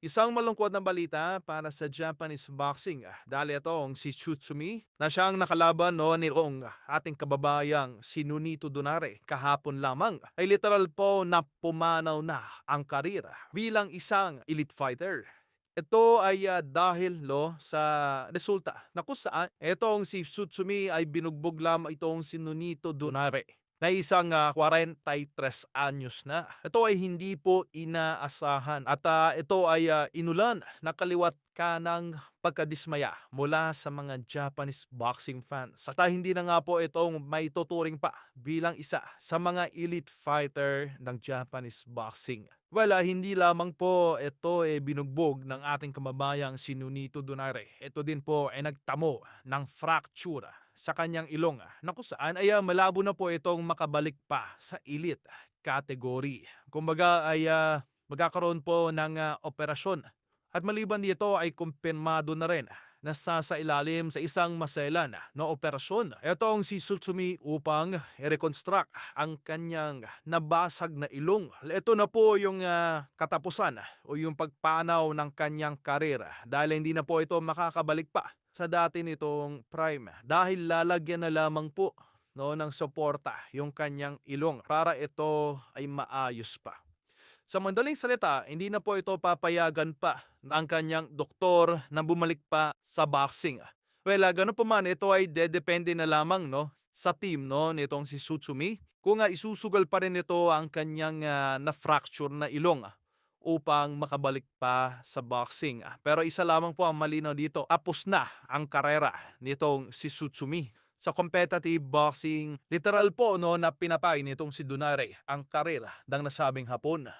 Isang malungkot na balita para sa Japanese boxing dahil itong si Tsutsumi na siyang nakalaban no nitong ating kababayang si Nonito Donaire kahapon lamang ay literal po na pumanaw na ang karira bilang isang elite fighter. Ito ay dahil sa resulta na kung saan itong si Tsutsumi ay binugbog lamang itong si Nonito Donaire na isang 43 anyos na. Ito ay hindi po inaasahan at ito ay inulan na kaliwat kanang pagkadismaya mula sa mga Japanese boxing fans. At hindi na nga po itong may tuturing pa bilang isa sa mga elite fighter ng Japanese boxing. Hindi lamang po ito binugbog ng ating kababayang si Nonito Donaire. Ito din po ay nagtamo ng fracture sa kanyang ilong na kung saan ay malabo na po itong makabalik pa sa elite category. Kumbaga ay magkakaroon po ng operasyon at maliban dito ay kumpirmado na rin na sasailalim sa isang maselan na operasyon. Ito ang si Tsutsumi upang i-reconstruct ang kanyang nabasag na ilong. Ito na po yung katapusan o yung pagpanaw ng kanyang karera dahil hindi na po ito makakabalik pa sa dati nitong prime dahil lalagyan na lamang po ng suporta yung kanyang ilong para ito ay maayos pa. Sa madaling salita, hindi na po ito papayagan pa ng kanyang doktor na bumalik pa sa boxing. Ganun pa man, ito ay dedepende na lamang sa team nitong si Tsutsumi kung isusugal pa rin ito ang kanyang na-fracture na ilong upang makabalik pa sa boxing. Pero isa lamang po ang malinaw dito, tapos na ang karera nitong si Tsutsumi. Sa competitive boxing, literal po na pinapay nitong si Donaire ang karera ng nasabing hapon.